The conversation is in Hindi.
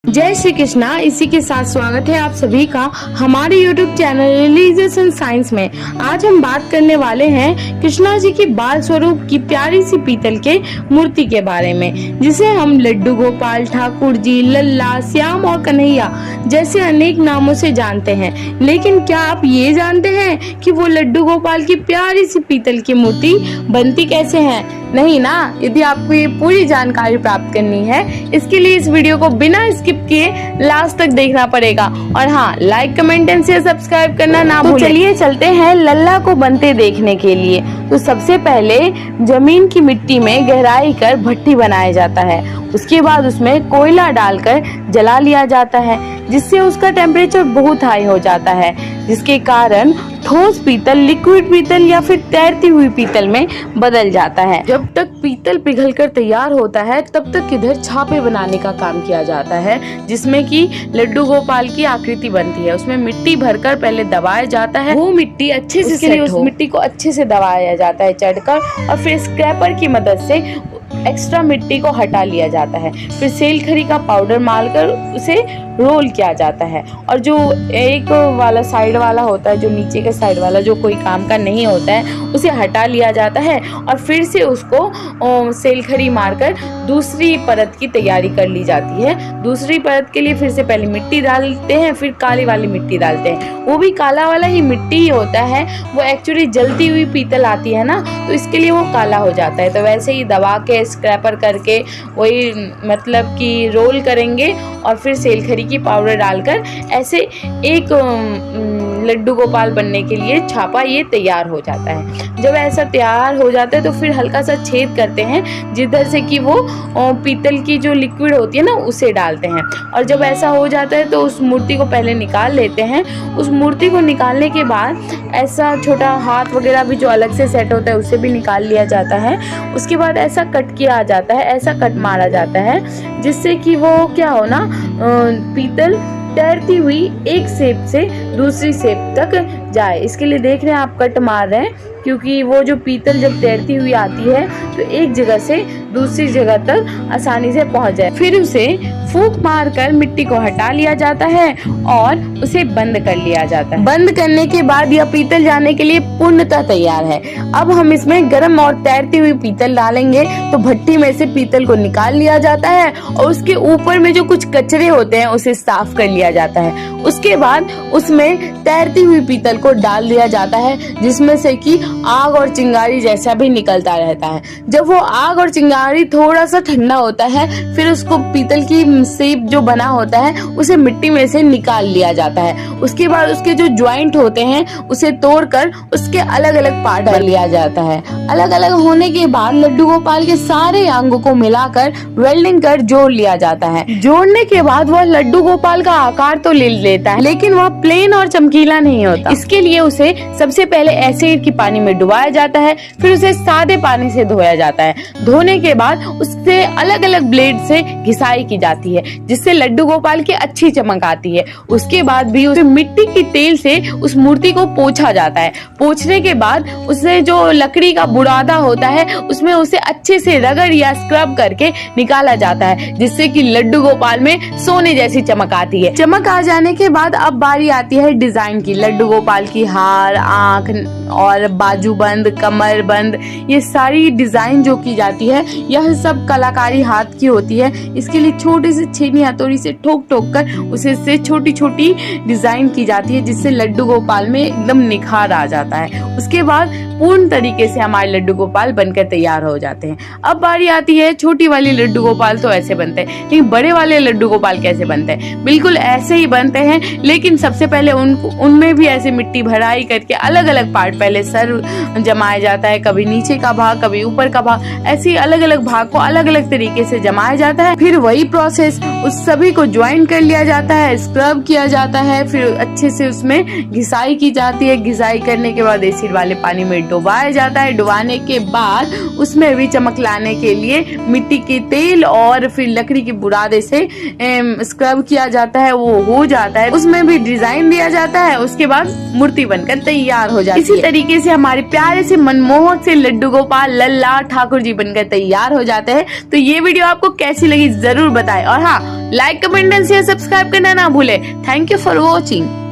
जय श्री कृष्णा। इसी के साथ स्वागत है आप सभी का हमारे YouTube channel religious and science में। आज हम बात करने वाले हैं कृष्णा जी की बाल स्वरूप की प्यारी सी पीतल के मूर्ति के बारे में, जिसे हम लड्डू गोपाल, ठाकुर जी, लल्ला, श्याम और कन्हैया जैसे अनेक नामों से जानते हैं। लेकिन क्या आप ये जानते हैं कि वो लड्डू गोपाल की प्यारी सी पीतल की मूर्ति बनती कैसे है? नहीं ना। यदि आपको ये पूरी जानकारी प्राप्त करनी है, इसके लिए इस वीडियो को बिना स्किप किए लास्ट तक देखना पड़ेगा। और हाँ, like, comment and share, subscribe करना ना भूलें। तो चलिए चलते हैं लल्ला को बनते देखने के लिए। तो सबसे पहले जमीन की मिट्टी में गहराई कर भट्टी बनाया जाता है। उसके बाद उसमें कोयला डालकर जला लिया जाता है, जिससे उसका टेम्परेचर बहुत हाई हो जाता है, जिसके कारण ठोस पीतल लिक्विड पीतल या फिर तैरती हुई पीतल में बदल जाता है। जब तक पीतल पिघलकर तैयार होता है, तब तक इधर छापे बनाने का काम किया जाता है, जिसमें कि लड्डू गोपाल की आकृति बनती है। उसमें मिट्टी भरकर पहले दबाया जाता है। वो मिट्टी अच्छे से सेट हो, उस मिट्टी को अच्छे से दबाया जाता है चढ़कर, और फिर स्क्रैपर की मदद से एक्स्ट्रा मिट्टी को हटा लिया जाता है। फिर सेल खरी का पाउडर मारकर उसे रोल किया जाता है, और जो एक वाला साइड वाला होता है, जो नीचे के साइड वाला जो कोई काम का नहीं होता है, उसे हटा लिया जाता है। और फिर से उसको सेल खरी मारकर दूसरी परत की तैयारी कर ली जाती है। दूसरी परत के लिए फिर से पहले मिट्टी डालते हैं, फिर काली वाली मिट्टी डालते हैं। वो भी काला वाला ही मिट्टी ही होता है, वो एक्चुअली जलती हुई पीतल आती है ना, तो इसके लिए वो काला हो जाता है। तो वैसे ही दबा के स्क्रैपर करके वही मतलब कि रोल करेंगे, और फिर सेल खरी की पाउडर डालकर ऐसे एक लड्डू गोपाल बनने के लिए छापा ये तैयार हो जाता है। जब ऐसा तैयार हो जाता है तो फिर हल्का सा छेद करते हैं, जिधर से कि वो पीतल की जो लिक्विड होती है ना, उसे डालते हैं। और जब ऐसा हो जाता है तो उस मूर्ति को पहले निकाल लेते हैं। उस मूर्ति को निकालने के बाद ऐसा छोटा हाथ वगैरह भी जो अलग से सेट होता है, उसे भी निकाल लिया जाता है। उसके बाद ऐसा कट किया जाता है, ऐसा कट मारा जाता है, जिससे कि वो क्या हो ना, पीतल तैरती हुई एक शेप से दूसरी शेप तक जाए। इसके लिए देख रहे हैं आप कट मार रहे हैं, क्योंकि वो जो पीतल जब तैरती हुई आती है तो एक जगह से दूसरी जगह तक आसानी से पहुंच जाए। फिर उसे फूंक मारकर मिट्टी को हटा लिया जाता है और उसे बंद कर लिया जाता है। बंद करने के बाद यह पीतल जाने के लिए पूर्णतः तैयार है। अब हम इसमें गर्म और तैरती हुई पीतल डालेंगे। तो भट्टी में से पीतल को निकाल लिया जाता है, और उसके ऊपर में जो कुछ कचरे होते हैं उसे साफ कर लिया जाता है। उसके बाद उसमें तैरती हुई पीतल को डाल दिया जाता है, जिसमें से कि आग और चिंगारी जैसा भी निकलता रहता है। जब वो आग और चिंगारी थोड़ा सा ठंडा होता है, फिर उसको पीतल की शेप जो बना होता है उसे मिट्टी में से निकाल लिया जाता है। उसके बाद उसके जो ज्वाइंट होते हैं उसे तोड़कर उसके अलग अलग पार्ट कर लिया जाता है। अलग अलग होने के बाद लड्डू गोपाल के सारे अंगों को मिलाकर वेल्डिंग कर जोड़ लिया जाता है। जोड़ने के बाद वह लड्डू गोपाल का आकार तो ले लेता है, लेकिन वह प्लेन और चमकीला नहीं होता। इसके लिए उसे सबसे पहले एसिड की पानी में डुबाया जाता है, फिर उसे सादे पानी से धोया जाता है। धोने के बाद उससे अलग अलग ब्लेड से घिसाई की जाती है, जिससे लड्डू गोपाल की अच्छी चमक आती है। उसके बाद भी उसे मिट्टी की तेल से उस मूर्ति को पोंछा जाता है। पोंछने के बाद उसे जो लकड़ी का बुरादा होता है, उसमें उसे अच्छे से रगड़ या स्क्रब करके निकाला जाता है, जिससे कि लड्डू गोपाल में सोने जैसी चमक आती है। चमक आ जाने के बाद अब बारी आती है डिजाइन की। लड्डू गोपाल की हार, आंख और बाजू बंद, कमर बंद, ये सारी डिजाइन जो की जाती है, यह सब कलाकारी हाथ की होती है। इसके लिए छोटे से छेनी हथौड़ी से ठोक ठोक कर उसे से छोटी छोटी डिजाइन की जाती है, जिससे लड्डू गोपाल में एकदम निखार आ जाता है। उसके बाद पूर्ण तरीके से हमारे लड्डू गोपाल बनकर तैयार हो जाते हैं। अब बारी आती है छोटी वाली लड्डू गोपाल। तो ऐसे बनते हैं, लेकिन बड़े वाले लड्डू गोपाल कैसे बनते हैं? बिल्कुल ऐसे ही बनते हैं, लेकिन सबसे पहले उनमें भी ऐसे मिट्टी भराई करके अलग अलग पार्ट, पहले सर जमाया जाता है, कभी नीचे का भाग, कभी ऊपर का भाग, ऐसे अलग अलग भाग को अलग अलग तरीके से जमाया जाता है। फिर वही प्रोसेस उस सभी को ज्वाइन कर लिया जाता है, स्क्रब किया जाता है, फिर अच्छे से उसमें घिसाई की जाती है। घिसाई करने के बाद एसिड वाले पानी में डुबाया जाता है। डुबाने के बाद उसमें भी चमक लाने के लिए मिट्टी के तेल और फिर लकड़ी के बुरादे से स्क्रब किया जाता है। वो हो जाता है, उसमें भी डिजाइन दिया जाता है। उसके बाद मूर्ति बनकर तैयार हो जाती है। इसी तरीके से हमारे हमारे प्यारे से मनमोहक से लड्डू गोपाल लल्ला ठाकुर जी बनकर तैयार हो जाते हैं। तो ये वीडियो आपको कैसी लगी जरूर बताएं और हाँ, like comment and share subscribe करना ना भूले। Thank you for watching.